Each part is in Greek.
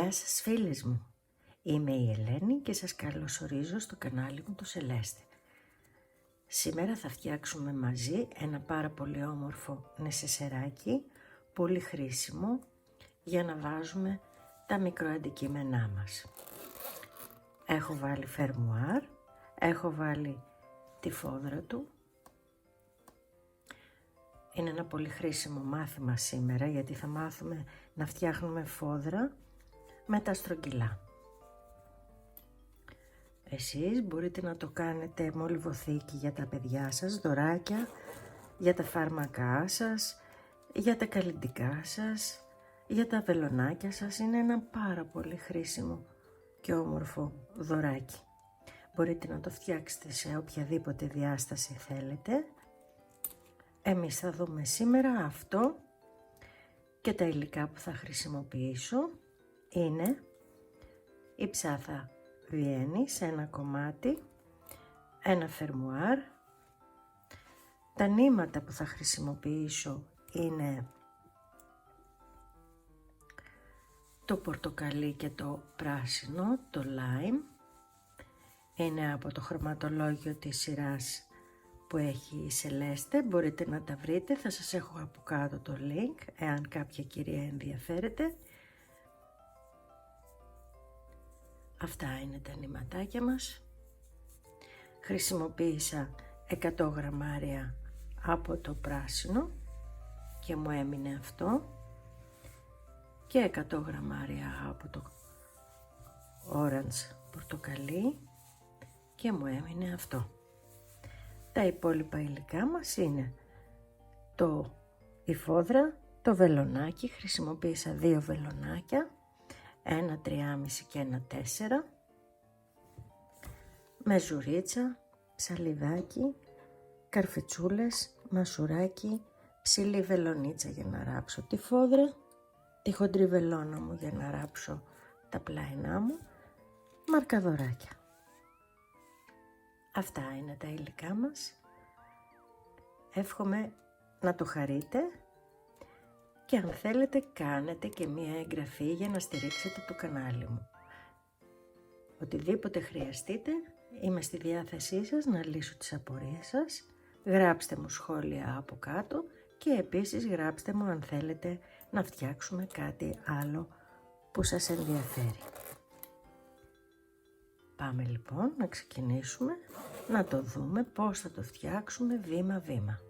Γεια σας φίλες μου, είμαι η Ελένη και σας καλωσορίζω στο κανάλι μου το Σελέστε. Σήμερα θα φτιάξουμε μαζί ένα πάρα πολύ όμορφο νεσεσεράκι, πολύ χρήσιμο για να βάζουμε τα μικροαντικείμενά μας. Έχω βάλει φερμουάρ, έχω βάλει τη φόδρα του. Είναι ένα πολύ χρήσιμο μάθημα σήμερα γιατί θα μάθουμε να φτιάχνουμε φόδρα με τα στρογγυλά. Εσείς μπορείτε να το κάνετε μολυβοθήκη για τα παιδιά σας, δωράκια, για τα φάρμακά σας, για τα καλλυντικά σας, για τα βελονάκια σας. Είναι ένα πάρα πολύ χρήσιμο και όμορφο δωράκι. Μπορείτε να το φτιάξετε σε οποιαδήποτε διάσταση θέλετε. Εμείς θα δούμε σήμερα αυτό και τα υλικά που θα χρησιμοποιήσω είναι η ψάθα Βιέννη σε ένα κομμάτι, ένα φερμουάρ. Τα νήματα που θα χρησιμοποιήσω είναι το πορτοκαλί και το πράσινο, το lime. Είναι από το χρωματολόγιο της σειράς που έχει η Σελέστε, μπορείτε να τα βρείτε, θα σας έχω από κάτω το link εάν κάποια κυρία ενδιαφέρεται. Αυτά είναι τα νηματάκια μας. Χρησιμοποίησα 100 γραμμάρια από το πράσινο και μου έμεινε αυτό και 100 γραμμάρια από το orange πορτοκαλί και μου έμεινε αυτό. Τα υπόλοιπα υλικά μας είναι η φόδρα, το βελονάκι, χρησιμοποίησα 2 βελονάκια, ένα 3,5 και ένα 4, μεζουρίτσα, ψαλιδάκι, καρφιτσούλες, μασουράκι, ψηλή βελονίτσα για να ράψω τη φόδρα, τη χοντρή βελόνα μου για να ράψω τα πλάινά μου, μαρκαδοράκια. Αυτά είναι τα υλικά μας. Εύχομαι να το χαρείτε και αν θέλετε κάνετε και μία εγγραφή για να στηρίξετε το κανάλι μου. Οτιδήποτε χρειαστείτε, είμαι στη διάθεσή σας να λύσω τις απορίες σας. Γράψτε μου σχόλια από κάτω και επίσης γράψτε μου αν θέλετε να φτιάξουμε κάτι άλλο που σας ενδιαφέρει. Πάμε λοιπόν να ξεκινήσουμε να το δούμε πώς θα το φτιάξουμε βήμα-βήμα.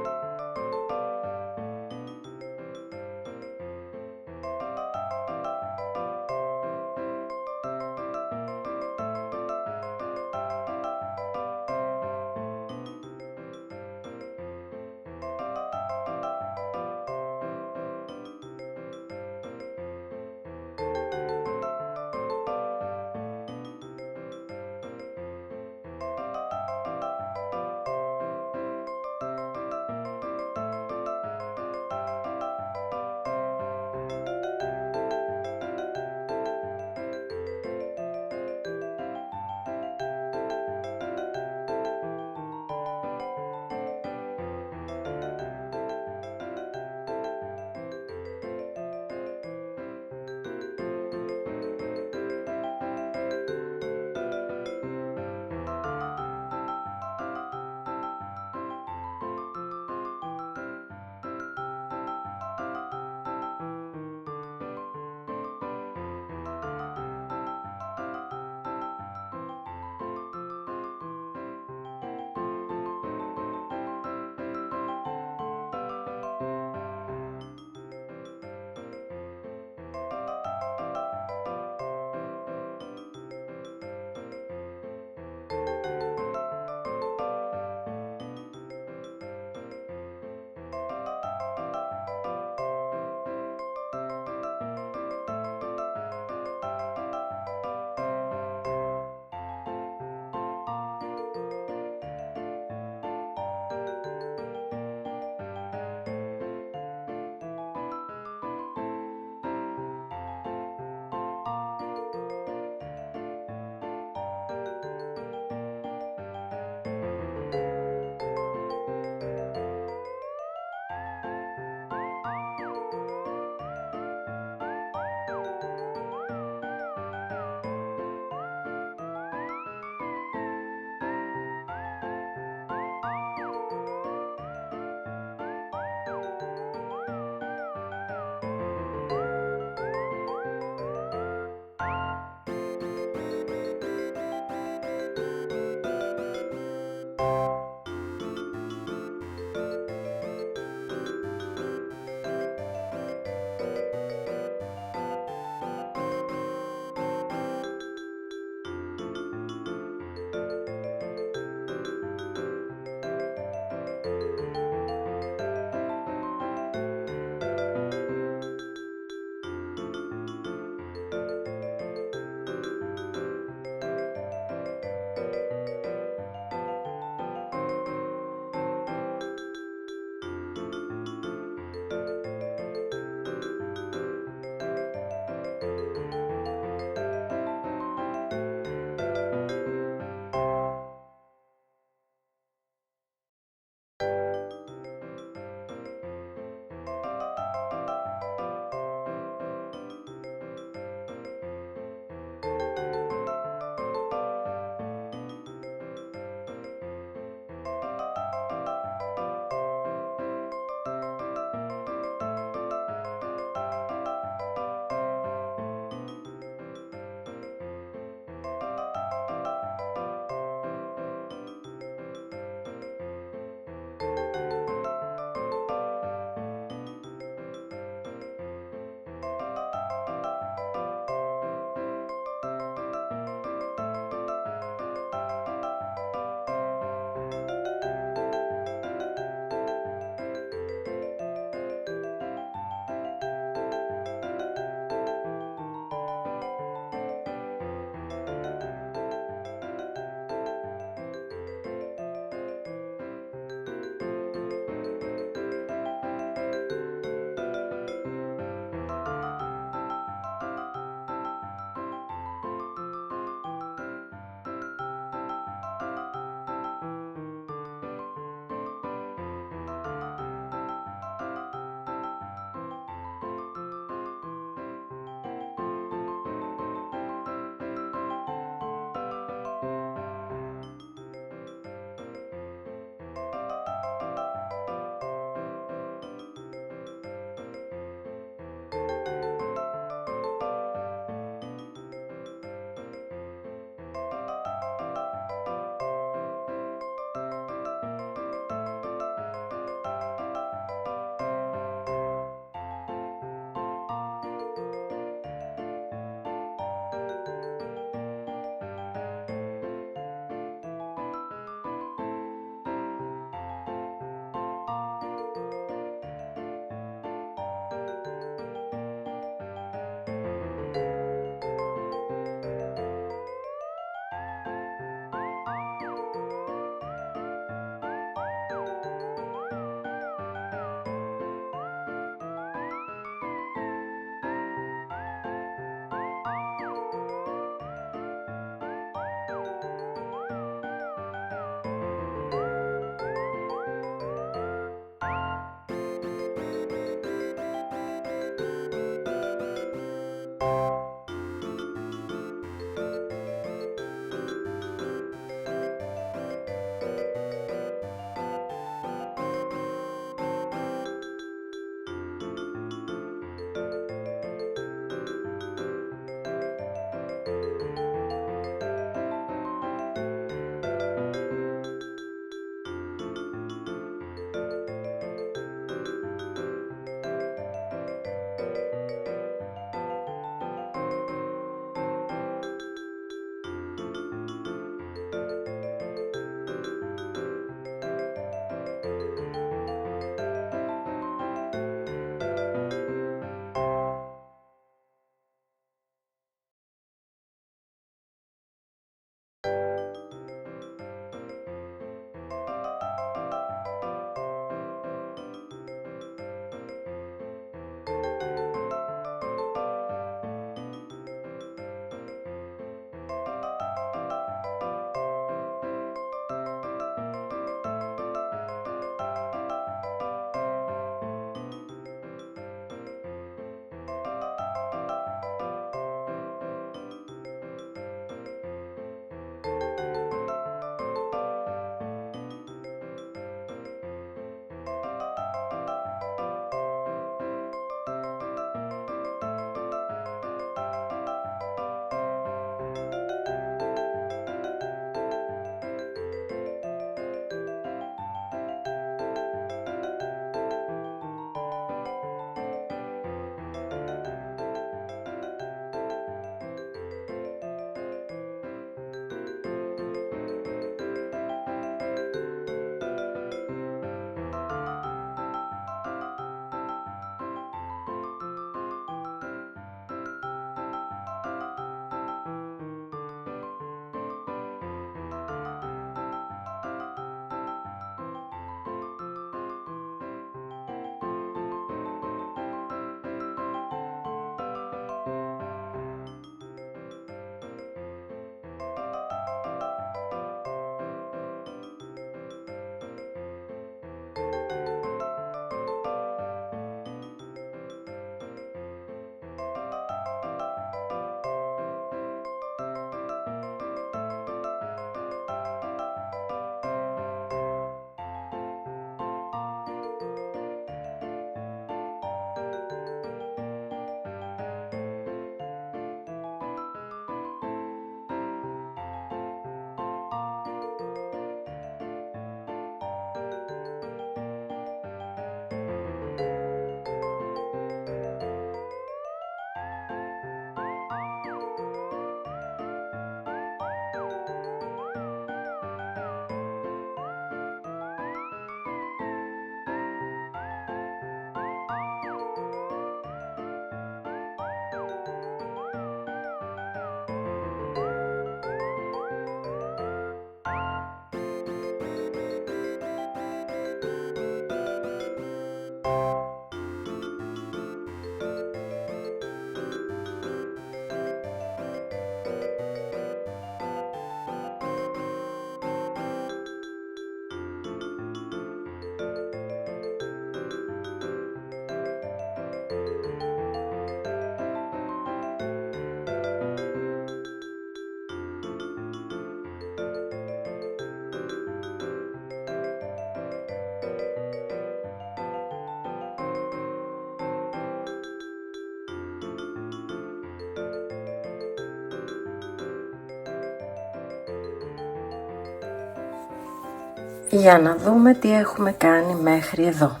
Για να δούμε τι έχουμε κάνει μέχρι εδώ.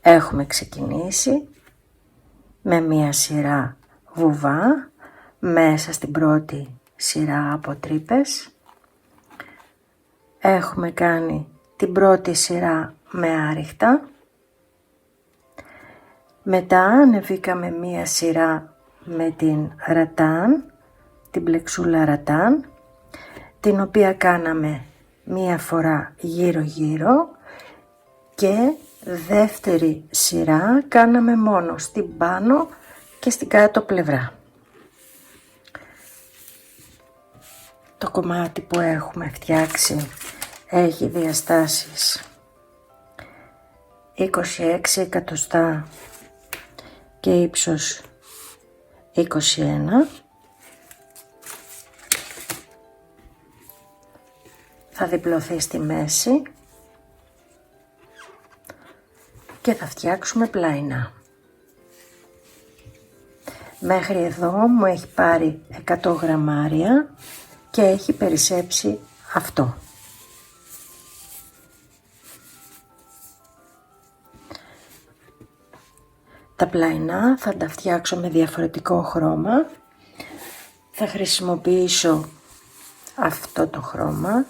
Έχουμε ξεκινήσει με μία σειρά βουβά μέσα στην πρώτη σειρά από τρύπες. Έχουμε κάνει την πρώτη σειρά με άριχτα. Μετά ανεβήκαμε μία σειρά με την ρατάν, την πλεξούλα ρατάν, την οποία κάναμε μία φορά γύρω γύρω και δεύτερη σειρά κάναμε μόνο στην πάνω και στην κάτω πλευρά. Το κομμάτι που έχουμε φτιάξει έχει διαστάσεις 26 εκατοστά και ύψος 21. Θα διπλωθεί στη μέση και θα φτιάξουμε πλαϊνά. Μέχρι εδώ μου έχει πάρει 100 γραμμάρια και έχει περισσέψει αυτό. Τα πλαϊνά θα τα φτιάξω με διαφορετικό χρώμα. Θα χρησιμοποιήσω αυτό το χρώμα,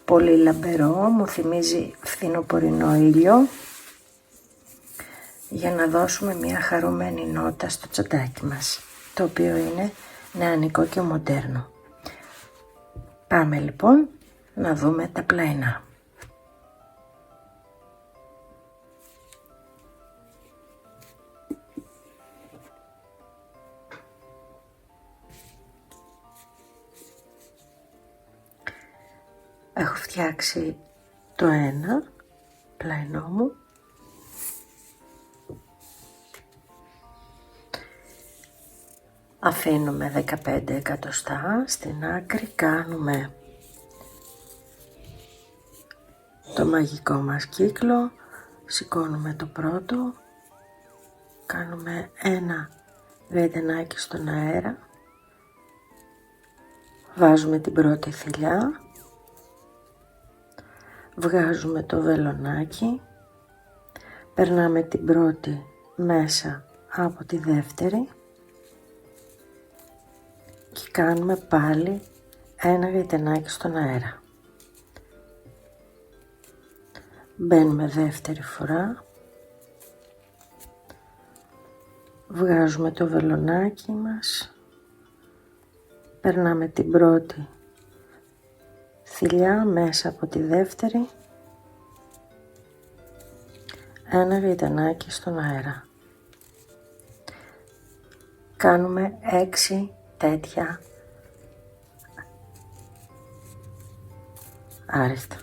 πολύ λαμπερό, μου θυμίζει φθινοπορεινό ήλιο, για να δώσουμε μια χαρούμενη νότα στο τσαντάκι μας, το οποίο είναι νεανικό και μοντέρνο. Πάμε λοιπόν να δούμε τα πλαϊνά. Έχω φτιάξει το ένα πλαϊνό μου. Αφήνουμε 15 εκατοστά στην άκρη, κάνουμε το μαγικό μας κύκλο, σηκώνουμε το πρώτο, κάνουμε ένα γαϊδενάκι στον αέρα, βάζουμε την πρώτη θηλιά, βγάζουμε το βελονάκι, περνάμε την πρώτη μέσα από τη δεύτερη και κάνουμε πάλι ένα γαϊδενάκι στον αέρα. Μπαίνουμε δεύτερη φορά, βγάζουμε το βελονάκι μας, περνάμε την πρώτη θηλιά μέσα από τη δεύτερη, ένα γαϊδενάκι στον αέρα. Κάνουμε 6 τέτοια άριχτα.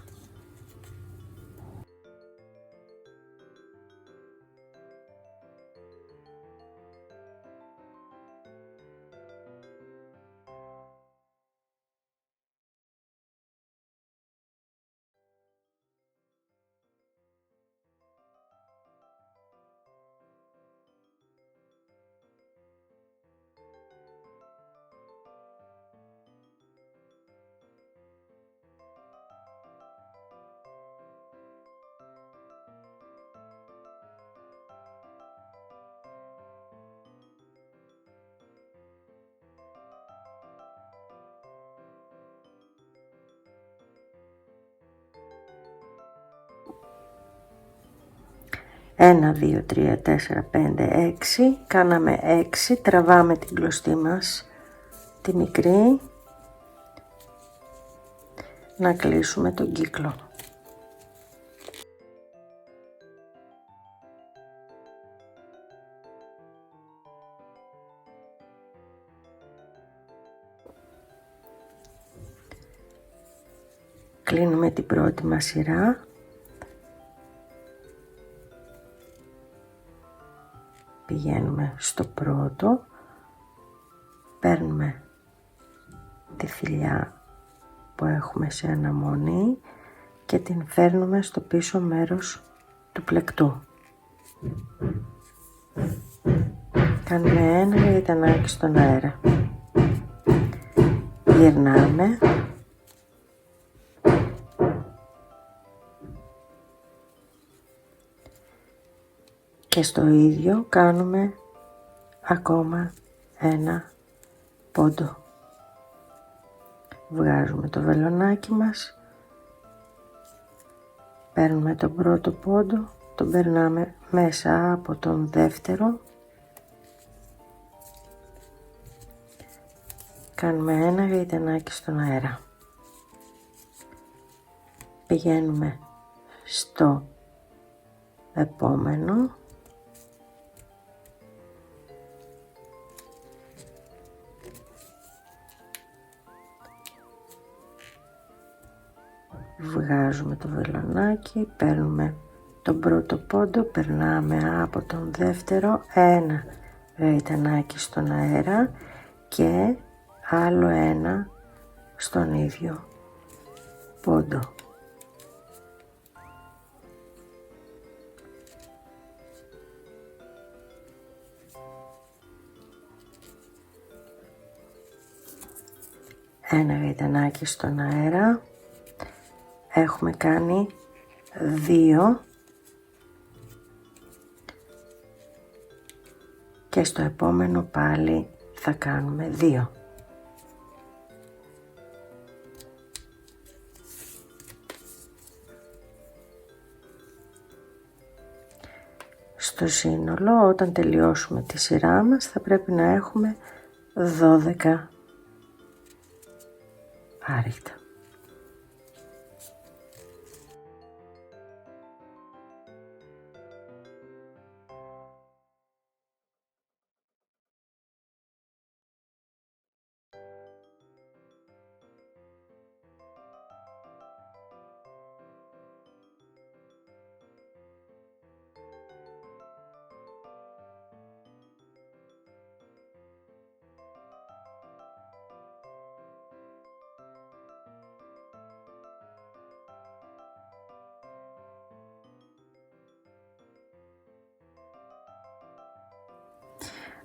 Ένα, 2, 3, 4, 5, 6. Κάναμε 6. Τραβάμε την κλωστή μας, τη μικρή, να κλείσουμε τον κύκλο. Κλείνουμε την πρώτη μας σειρά. Πηγαίνουμε στο πρώτο, παίρνουμε τη θηλιά που έχουμε σε αναμονή και την φέρνουμε στο πίσω μέρος του πλεκτού. Κάνουμε ένα γαϊδανάκι στον αέρα. Γυρνάμε Και στο ίδιο κάνουμε ακόμα ένα πόντο. Βγάζουμε το βελονάκι μας, παίρνουμε τον πρώτο πόντο, τον περνάμε μέσα από τον δεύτερο, κάνουμε ένα γαϊτανάκι στον αέρα, πηγαίνουμε στο επόμενο, βγάζουμε το βελονάκι, παίρνουμε τον πρώτο πόντο, περνάμε από τον δεύτερο, ένα γαϊτανάκι στον αέρα και άλλο ένα στον ίδιο πόντο. Ένα γαϊτανάκι στον αέρα, έχουμε κάνει 2 και στο επόμενο πάλι θα κάνουμε 2. Στο σύνολο, όταν τελειώσουμε τη σειρά μας, θα πρέπει να έχουμε 12 άριχτα.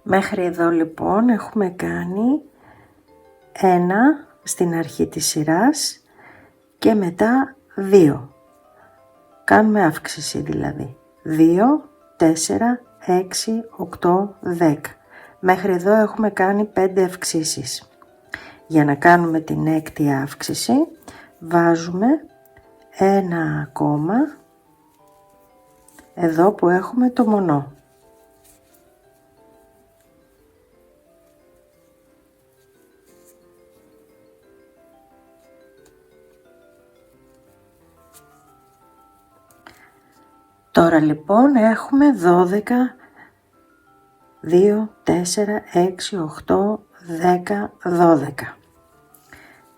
Μέχρι εδώ λοιπόν έχουμε κάνει 1 στην αρχή της σειράς και μετά 2. Κάνουμε αύξηση δηλαδή. 2, 4, 6, 8, 10. Μέχρι εδώ έχουμε κάνει 5 αυξήσεις. Για να κάνουμε την έκτη αύξηση βάζουμε ένα ακόμα εδώ που έχουμε το μονό. Τώρα λοιπόν έχουμε 12, 2, 4, 6, 8, 10, 12.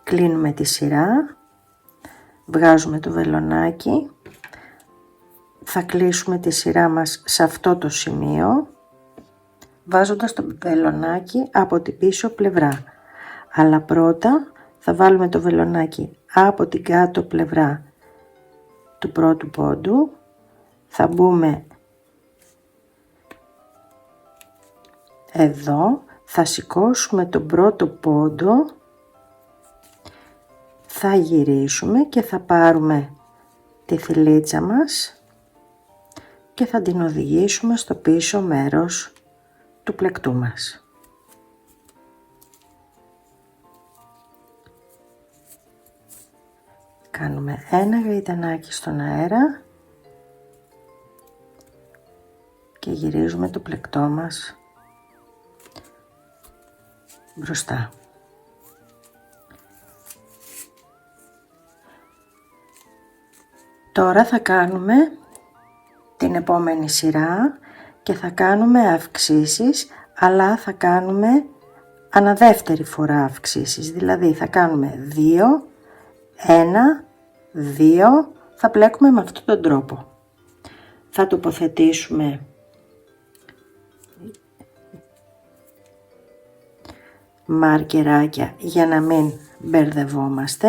Κλείνουμε τη σειρά, βγάζουμε το βελονάκι, θα κλείσουμε τη σειρά μας σε αυτό το σημείο, βάζοντας το βελονάκι από την πίσω πλευρά. Αλλά πρώτα θα βάλουμε το βελονάκι από την κάτω πλευρά του πρώτου πόντου, θα μπούμε εδώ, θα σηκώσουμε τον πρώτο πόντο, θα γυρίσουμε και θα πάρουμε τη θηλίτσα μας και θα την οδηγήσουμε στο πίσω μέρος του πλεκτού μας. Κάνουμε ένα γαϊτανάκι στον αέρα και γυρίζουμε το πλεκτό μας μπροστά. Τώρα θα κάνουμε την επόμενη σειρά και θα κάνουμε αυξήσεις, αλλά θα κάνουμε αναδεύτερη φορά αυξήσεις. Δηλαδή θα κάνουμε 2, 1, 2, θα πλέκουμε με αυτόν τον τρόπο. Θα τοποθετήσουμε μάρκεράκια για να μην μπερδευόμαστε.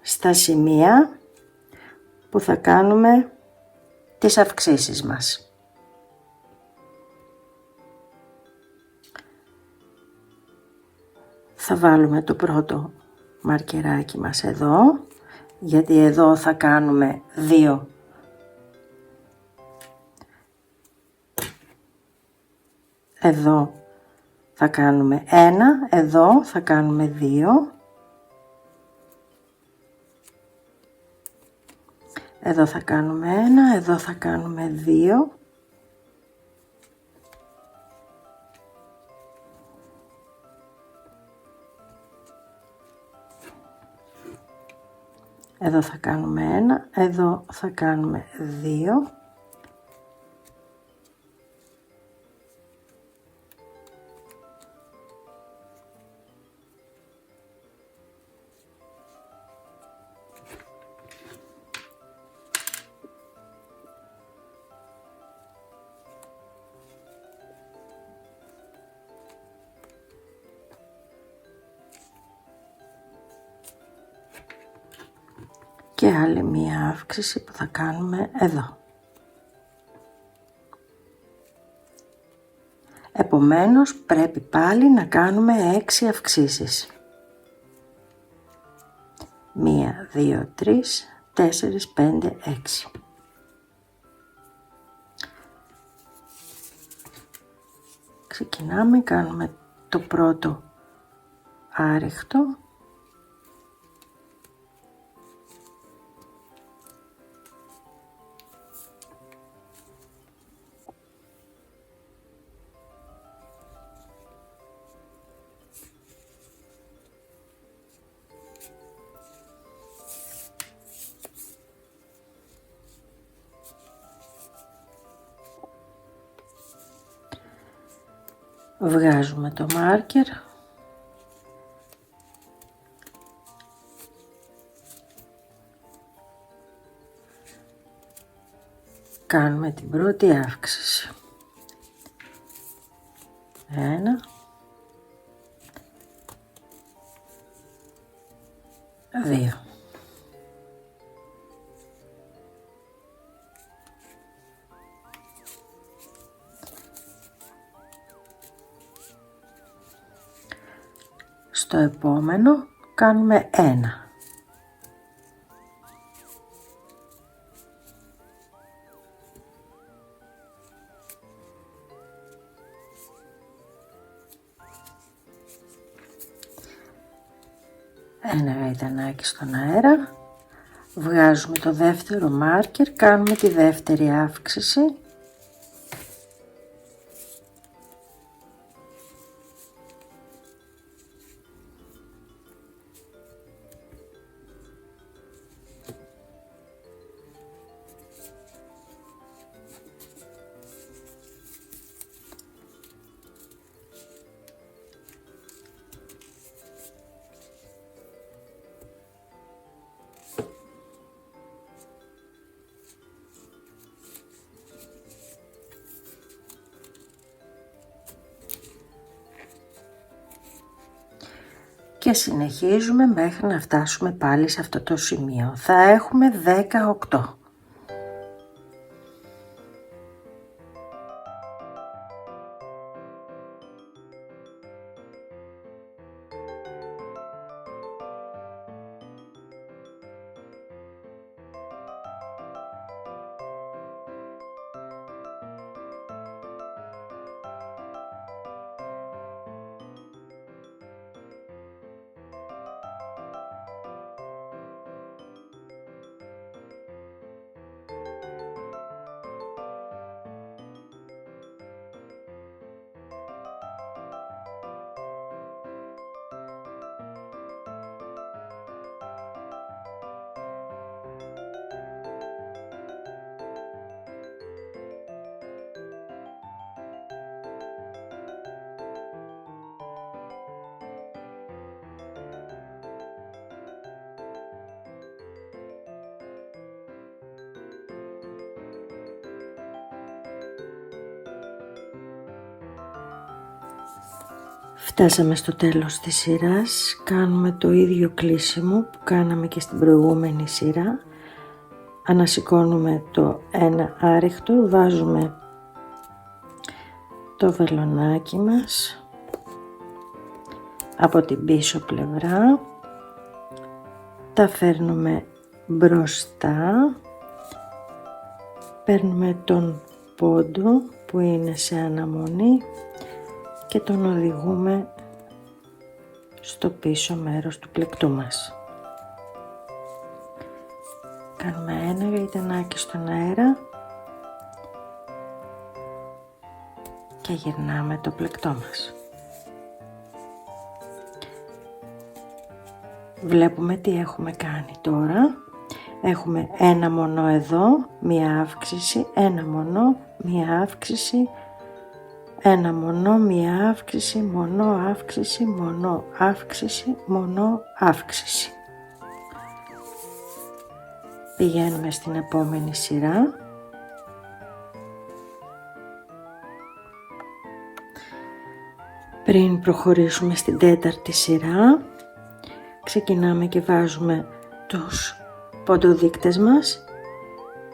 Στα σημεία που θα κάνουμε τις αυξήσεις μας. Θα βάλουμε το πρώτο μαρκεράκι μας εδώ, γιατί εδώ θα κάνουμε 2 εδώ θα κάνουμε 1, εδώ θα κάνουμε 2, εδώ θα κάνουμε 1, εδώ θα κάνουμε 2, εδώ θα κάνουμε 1, εδώ θα κάνουμε 2, και άλλη μία αύξηση που θα κάνουμε εδώ. Επομένως πρέπει πάλι να κάνουμε 6 αυξήσεις. 1, 2, 3, 4, 5, 6. Ξεκινάμε, κάνουμε το πρώτο άριχτο. Βγάζουμε το μάρκερ, κάνουμε την πρώτη αύξηση. 1, 2. Στο επόμενο κάνουμε 1. Ένα γαϊτανάκι στον αέρα. Βγάζουμε το δεύτερο μάρκερ, κάνουμε τη δεύτερη αύξηση. Και συνεχίζουμε μέχρι να φτάσουμε πάλι σε αυτό το σημείο. Θα έχουμε 18. Φτάσαμε στο τέλος της σειράς, κάνουμε το ίδιο κλείσιμο που κάναμε και στην προηγούμενη σειρά. Ανασηκώνουμε το ένα άριχτο, βάζουμε το βελονάκι μας από την πίσω πλευρά, τα φέρνουμε μπροστά, παίρνουμε τον πόντο που είναι σε αναμονή και τον οδηγούμε στο πίσω μέρος του πλεκτού μας. Κάνουμε ένα γαϊτανάκι στον αέρα και γυρνάμε το πλεκτό μας. Βλέπουμε τι έχουμε κάνει τώρα. Έχουμε ένα μονό εδώ, μία αύξηση, ένα μονό, μία αύξηση, ένα μονό, μία αύξηση, μονό, αύξηση, μονό, αύξηση, μονό, αύξηση. Πηγαίνουμε στην επόμενη σειρά. Πριν προχωρήσουμε στην τέταρτη σειρά, ξεκινάμε και βάζουμε τους ποντοδείκτες μας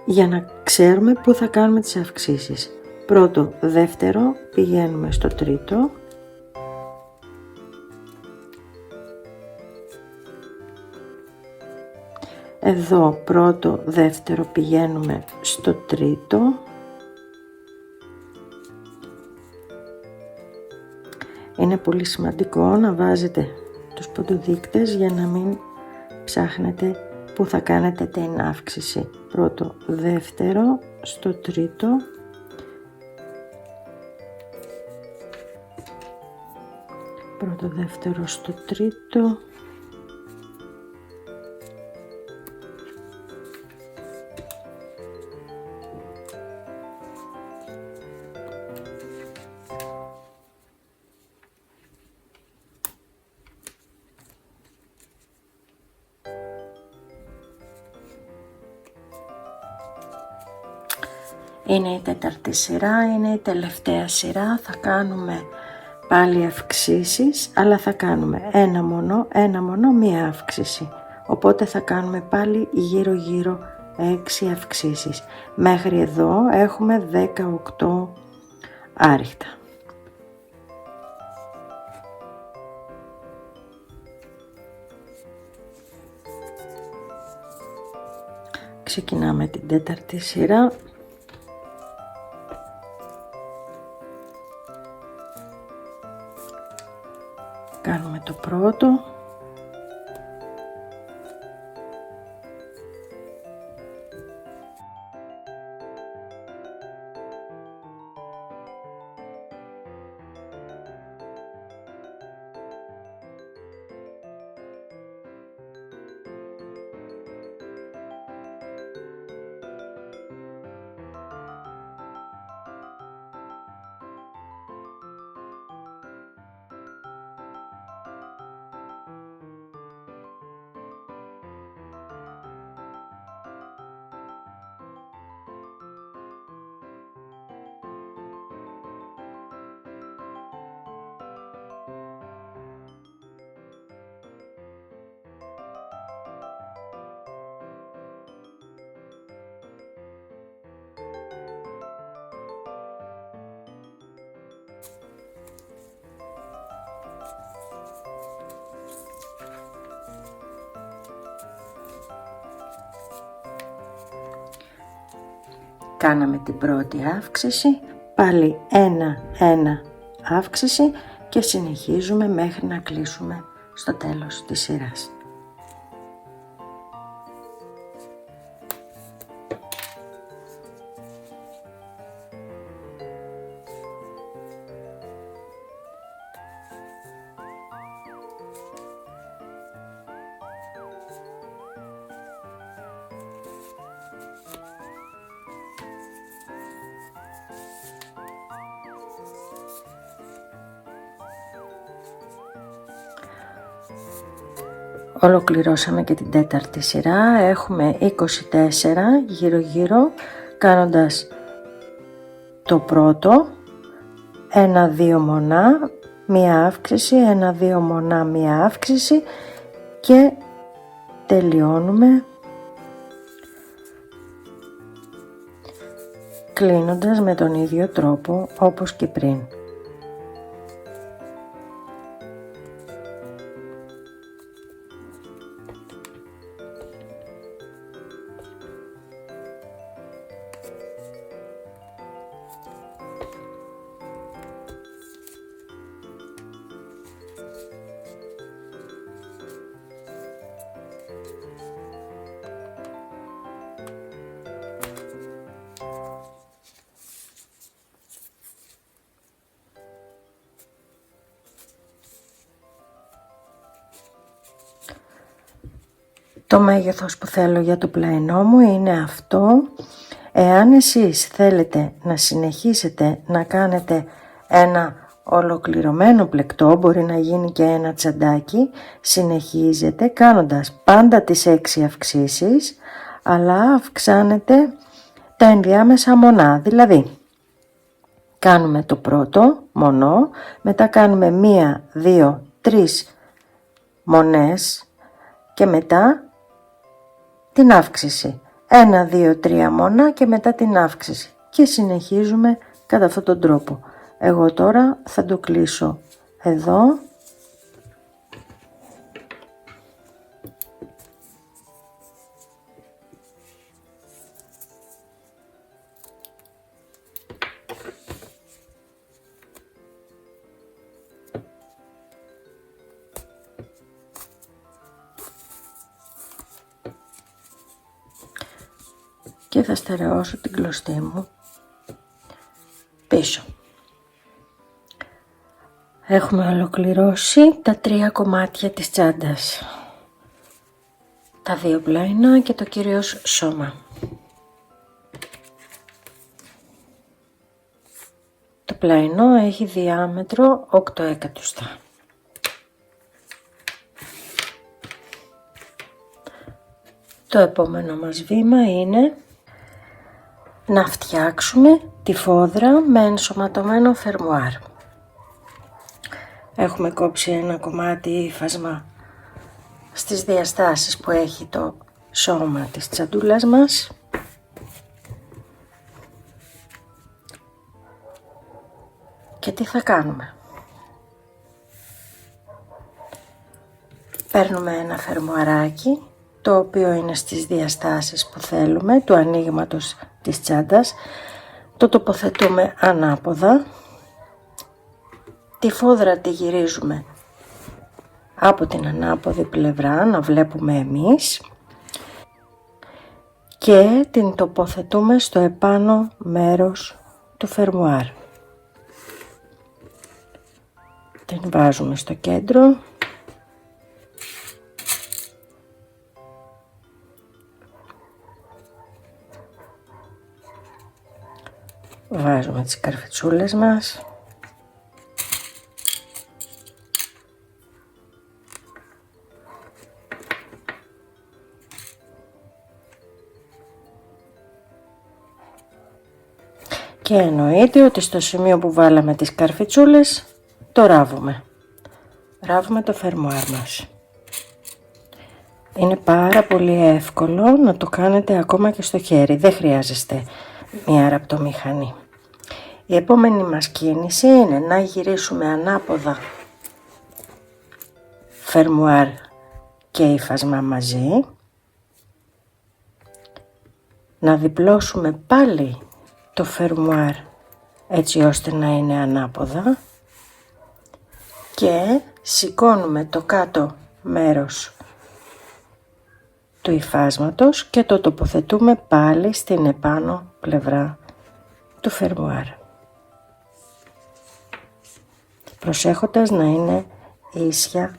για να ξέρουμε πού θα κάνουμε τις αυξήσεις. Πρώτο, δεύτερο, πηγαίνουμε στο τρίτο. Εδώ πρώτο, δεύτερο, πηγαίνουμε στο τρίτο. Είναι πολύ σημαντικό να βάζετε τους ποντοδείκτες για να μην ψάχνετε που θα κάνετε την αύξηση. Πρώτο, δεύτερο, στο τρίτο. Πρώτο, δεύτερο, στο τρίτο. Είναι η τέταρτη σειρά, είναι η τελευταία σειρά. Θα κάνουμε πάλι αυξήσεις, αλλά θα κάνουμε ένα μονό, μία αύξηση. Οπότε θα κάνουμε πάλι γύρω γύρω 6 αυξήσεις. Μέχρι εδώ έχουμε 18 άριχτα. Ξεκινάμε την τέταρτη σειρά. Κάνουμε το πρώτο. Κάναμε την πρώτη αύξηση, πάλι ένα αύξηση και συνεχίζουμε μέχρι να κλείσουμε στο τέλος της σειράς. Ολοκληρώσαμε και την τέταρτη σειρά, έχουμε 24 γύρω γύρω κάνοντας το πρώτο, 1-2 μονά, μία αύξηση, 1-2 μονά, μία αύξηση και τελειώνουμε κλείνοντας με τον ίδιο τρόπο όπως και πριν. Το μέγεθος που θέλω για το πλαϊνό μου είναι αυτό. Εάν εσείς θέλετε να συνεχίσετε να κάνετε ένα ολοκληρωμένο πλεκτό, μπορεί να γίνει και ένα τσαντάκι, συνεχίζετε κάνοντας πάντα τις 6 αυξήσεις, αλλά αυξάνετε τα ενδιάμεσα μονά. Δηλαδή, κάνουμε το πρώτο μονό, μετά κάνουμε 1, 2, 3 μονές και μετά την αύξηση. 1, 2, 3 μονά και μετά την αύξηση. Και συνεχίζουμε κατά αυτόν τον τρόπο. Εγώ τώρα θα το κλείσω εδώ. Και θα στερεώσω την κλωστή μου πίσω. Έχουμε ολοκληρώσει τα 3 κομμάτια της τσάντας. Τα 2 πλαϊνά και το κυρίως σώμα. Το πλαϊνό έχει διάμετρο 8 εκατοστά. Το επόμενο μας βήμα είναι να φτιάξουμε τη φόδρα με ενσωματωμένο φερμουάρ. Έχουμε κόψει ένα κομμάτι ύφασμα στις διαστάσεις που έχει το σώμα της τσαντούλας μας. Και τι θα κάνουμε? Παίρνουμε ένα φερμουαράκι, το οποίο είναι στις διαστάσεις που θέλουμε, του ανοίγματος της τσάντας, το τοποθετούμε ανάποδα, τη φόδρα τη γυρίζουμε από την ανάποδη πλευρά να βλέπουμε εμείς και την τοποθετούμε στο επάνω μέρος του φερμουάρ. Την βάζουμε στο κέντρο. Βάζουμε τις καρφιτσούλες μας. Και εννοείται ότι στο σημείο που βάλαμε τις καρφιτσούλες το ράβουμε. Ράβουμε το φερμουάρ μας. Είναι πάρα πολύ εύκολο να το κάνετε ακόμα και στο χέρι. Δεν χρειάζεστε μία ραπτομηχανή. Η επόμενη μας κίνηση είναι να γυρίσουμε ανάποδα φερμουάρ και ύφασμα μαζί. Να διπλώσουμε πάλι το φερμουάρ έτσι ώστε να είναι ανάποδα και σηκώνουμε το κάτω μέρος του υφάσματος και το τοποθετούμε πάλι στην επάνω πλευρά του φερμουάρ, προσέχοντας να είναι ίσια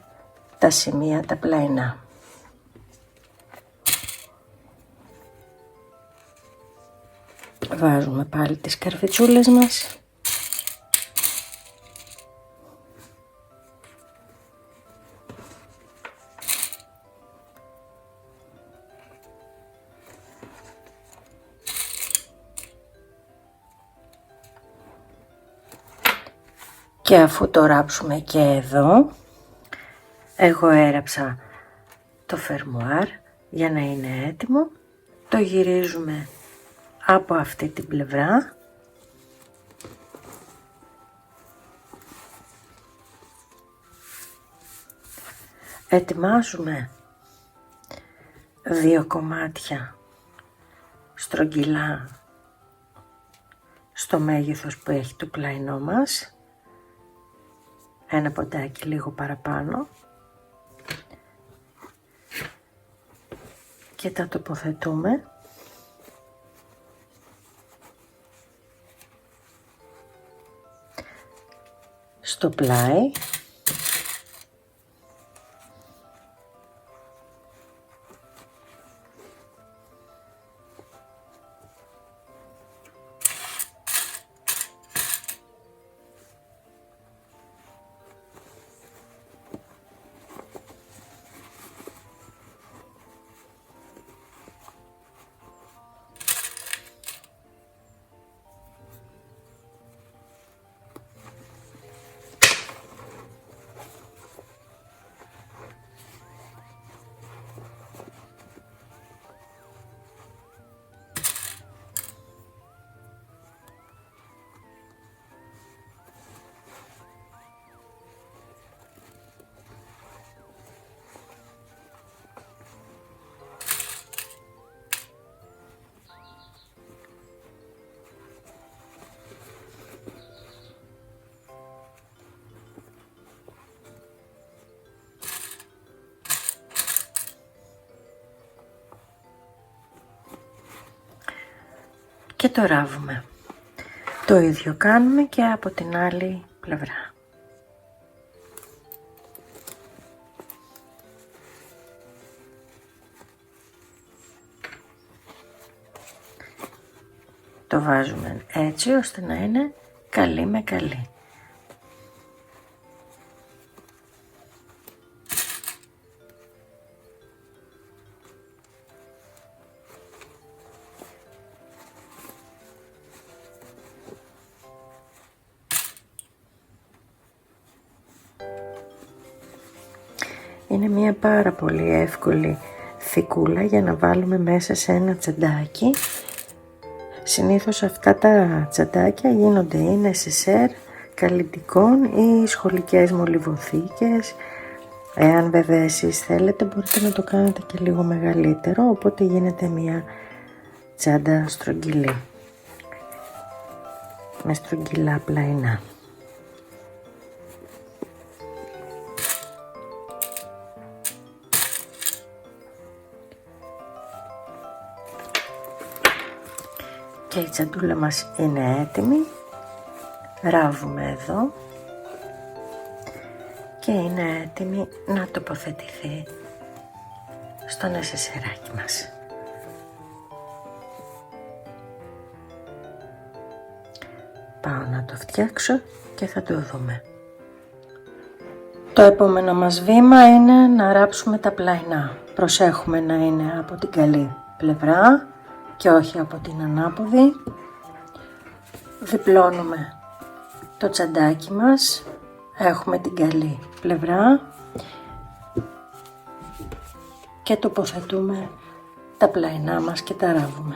τα σημεία τα πλαϊνά. Βάζουμε πάλι τις καρφιτσούλες μας. Και αφού το ράψουμε και εδώ, εγώ έραψα το φερμουάρ για να είναι έτοιμο, το γυρίζουμε από αυτή την πλευρά ετοιμάζουμε 2 κομμάτια στρογγυλά στο μέγεθος που έχει το πλαϊνό μας, ένα ποντάκι λίγο παραπάνω και τα τοποθετούμε στο πλάι και το ράβουμε. Το ίδιο κάνουμε και από την άλλη πλευρά. Το βάζουμε έτσι ώστε να είναι καλή με καλή. Είναι μια πάρα πολύ εύκολη θικούλα για να βάλουμε μέσα σε ένα τσαντάκι. Συνήθως αυτά τα τσαντάκια γίνονται ή νεσεσέρ καλλιτικών ή σχολικές μολυβοθήκες. Εάν βέβαια εσείς θέλετε μπορείτε να το κάνετε και λίγο μεγαλύτερο, οπότε γίνεται μια τσάντα στρογγυλή με στρογγυλά πλαϊνά. Και η τσαντούλα μας είναι έτοιμη. Ράβουμε εδώ και είναι έτοιμη να τοποθετηθεί στο νεσεσεράκι μας. Πάω να το φτιάξω και θα το δούμε. Το επόμενο μας βήμα είναι να ράψουμε τα πλαϊνά. Προσέχουμε να είναι από την καλή πλευρά και όχι από την ανάποδη. Διπλώνουμε το τσαντάκι μας, έχουμε την καλή πλευρά και τοποθετούμε τα πλαϊνά μας και τα ράβουμε.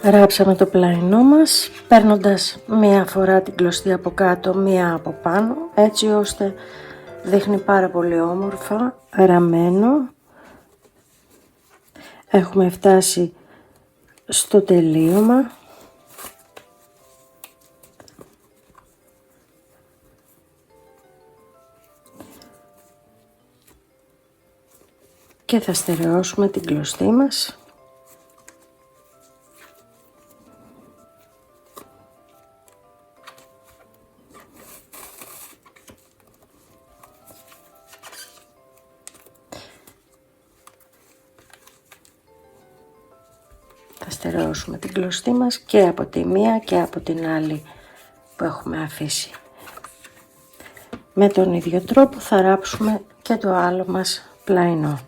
Ράψαμε το πλαϊνό μας παίρνοντας μία φορά την κλωστή από κάτω, μία από πάνω, έτσι ώστε δείχνει πάρα πολύ όμορφα ραμμένο. Έχουμε φτάσει στο τελείωμα. Και θα στερεώσουμε την κλωστή μας. Θα στερεώσουμε την κλωστή μας και από τη μία και από την άλλη που έχουμε αφήσει. Με τον ίδιο τρόπο θα ράψουμε και το άλλο μας πλαϊνό.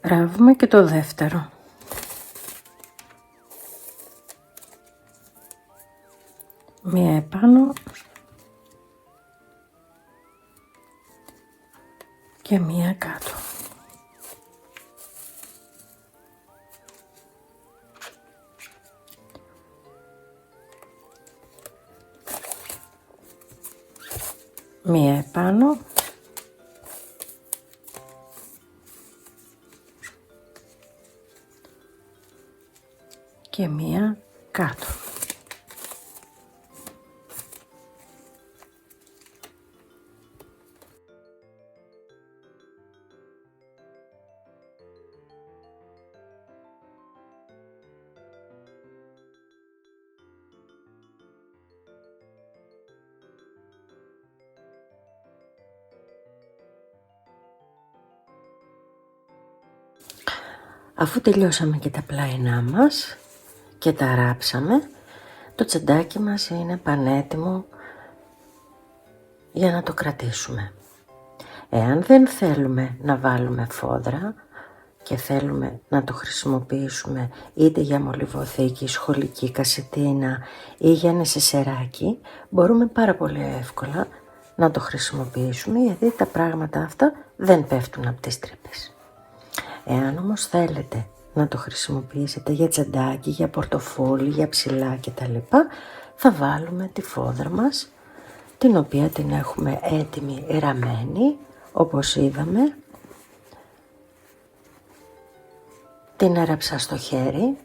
Τράβουμε και το δεύτερο. Μία επάνω και μία κάτω. Μία επάνω και μία κάτω. Αφού τελειώσαμε και τα πλάινά μας και τα ράψαμε, το τσαντάκι μας είναι πανέτοιμο για να το κρατήσουμε. Εάν δεν θέλουμε να βάλουμε φόδρα και θέλουμε να το χρησιμοποιήσουμε είτε για μολυβοθήκη, σχολική κασετίνα ή για νεσεσεράκι, μπορούμε πάρα πολύ εύκολα να το χρησιμοποιήσουμε, γιατί τα πράγματα αυτά δεν πέφτουν από τις τρύπες. Εάν όμως θέλετε να το χρησιμοποιήσετε για τσαντάκι, για πορτοφόλι, για ψηλά κτλ, θα βάλουμε τη φόδρα μας, την οποία την έχουμε έτοιμη ραμμένη, όπως είδαμε. Την έραψα στο χέρι,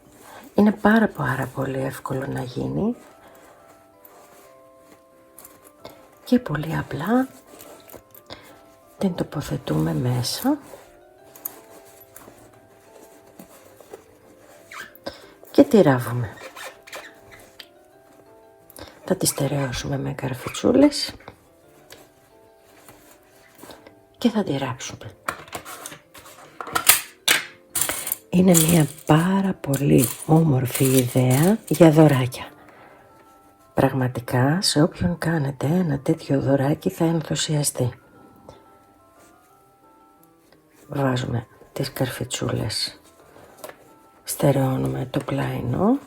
είναι πάρα πολύ εύκολο να γίνει και πολύ απλά την τοποθετούμε μέσα και τη ράβουμε. Θα τη στερεώσουμε με καρφιτσούλες και θα τη ράψουμε. Είναι μια πάρα πολύ όμορφη ιδέα για δωράκια. Πραγματικά σε όποιον κάνετε ένα τέτοιο δωράκι θα ενθουσιαστεί. Βάζουμε τις καρφιτσούλες, στερεώνουμε το πλάινο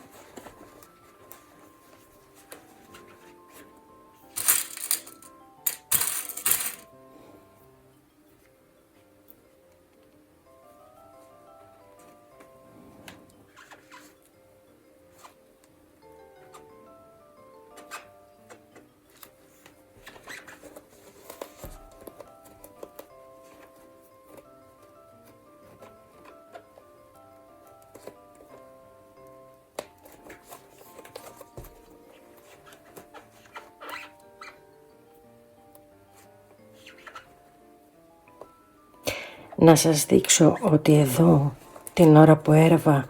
Να σας δείξω ότι εδώ την ώρα που έραβα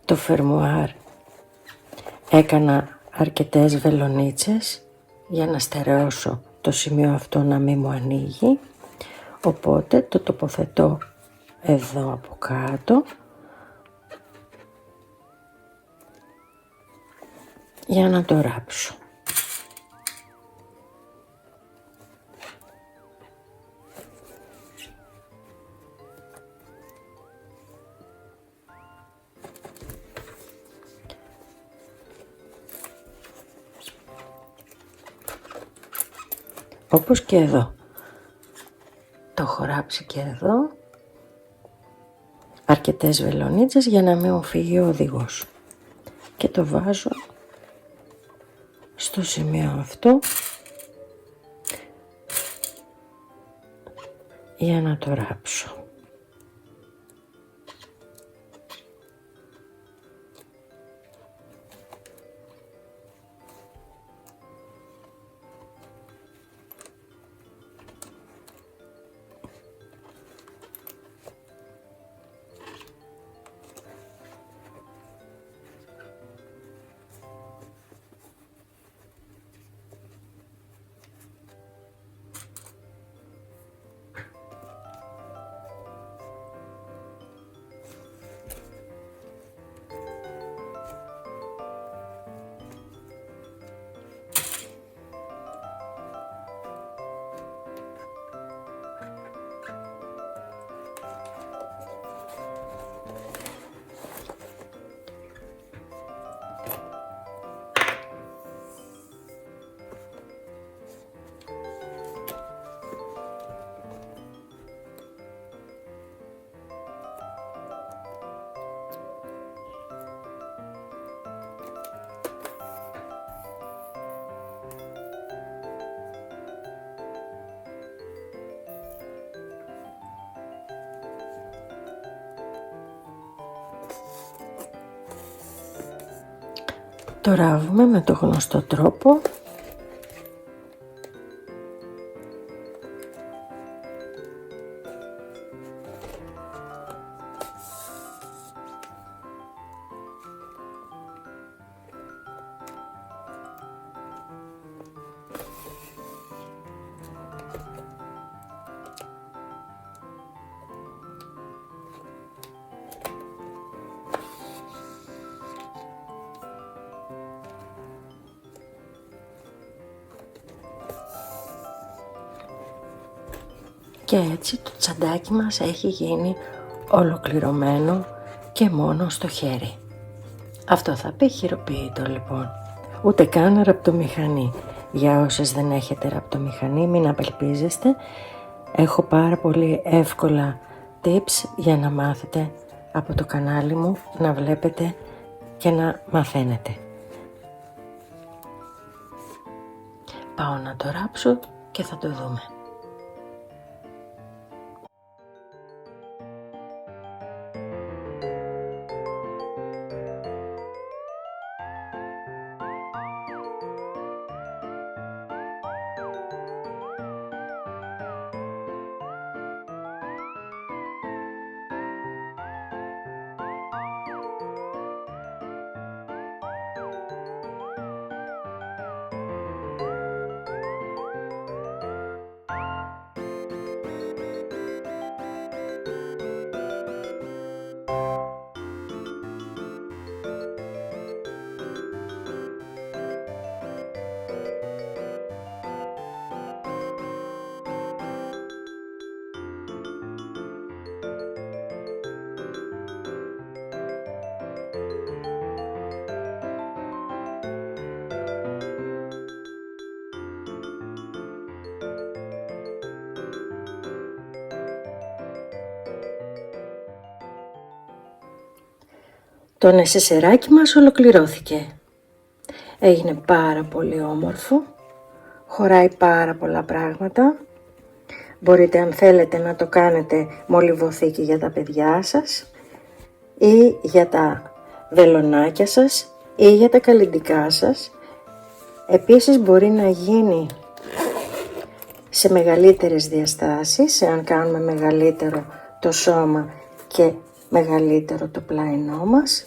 το φερμουάρ έκανα αρκετές βελονίτσες για να στερεώσω το σημείο αυτό να μην μου ανοίγει, οπότε το τοποθετώ εδώ από κάτω για να το ράψω. Όπως και εδώ. Το έχω ράψει και εδώ αρκετές βελονίτσες για να μην μου φύγει ο οδηγός. Και το βάζω στο σημείο αυτό για να το ράψω. Το ράβουμε με το γνωστό τρόπο. Και έτσι το τσαντάκι μας έχει γίνει ολοκληρωμένο και μόνο στο χέρι. Αυτό θα πει χειροποίητο λοιπόν. Ούτε καν ραπτομηχανή. Για όσες δεν έχετε ραπτομηχανή, μην απελπίζεστε. Έχω πάρα πολύ εύκολα tips για να μάθετε από το κανάλι μου, να βλέπετε και να μαθαίνετε. Πάω να το ράψω και θα το δούμε. Το νεσεσεράκι μας ολοκληρώθηκε. Έγινε πάρα πολύ όμορφο, χωράει πάρα πολλά πράγματα. Μπορείτε αν θέλετε να το κάνετε μολυβοθήκη για τα παιδιά σας ή για τα βελονάκια σας ή για τα καλλυντικά σας. Επίσης μπορεί να γίνει σε μεγαλύτερες διαστάσεις, εάν κάνουμε μεγαλύτερο το σώμα και μεγαλύτερο το πλάινό μας,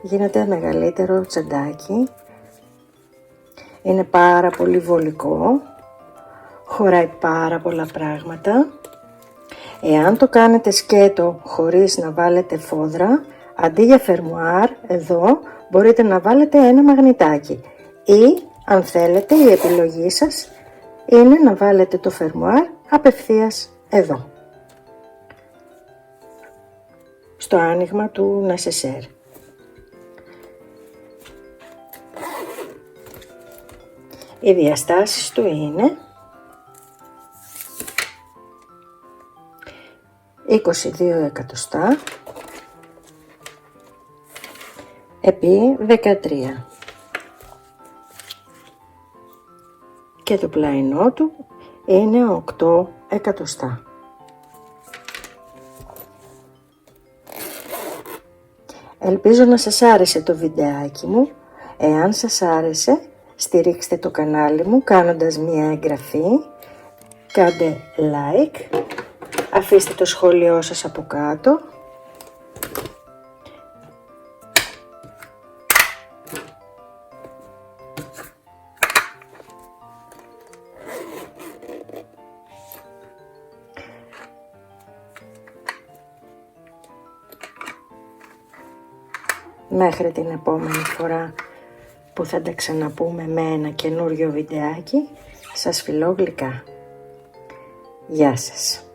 γίνεται μεγαλύτερο τσαντάκι. Είναι πάρα πολύ βολικό, χωράει πάρα πολλά πράγματα. Εάν το κάνετε σκέτο χωρίς να βάλετε φόδρα, αντί για φερμουάρ εδώ μπορείτε να βάλετε ένα μαγνητάκι, ή αν θέλετε η επιλογή σας είναι να βάλετε το φερμουάρ απευθείας εδώ, στο άνοιγμα του νεσεσέρ. Οι διαστάσεις του είναι 22 εκατοστά επί 13 και το πλαϊνό του είναι 8 εκατοστά. Ελπίζω να σας άρεσε το βιντεάκι μου. Εάν σας άρεσε, στηρίξτε το κανάλι μου κάνοντας μία εγγραφή, κάντε like, αφήστε το σχόλιο σας από κάτω. Μέχρι την επόμενη φορά που θα τα ξαναπούμε με ένα καινούριο βιντεάκι, σας φιλώ γλυκά. Γεια σας.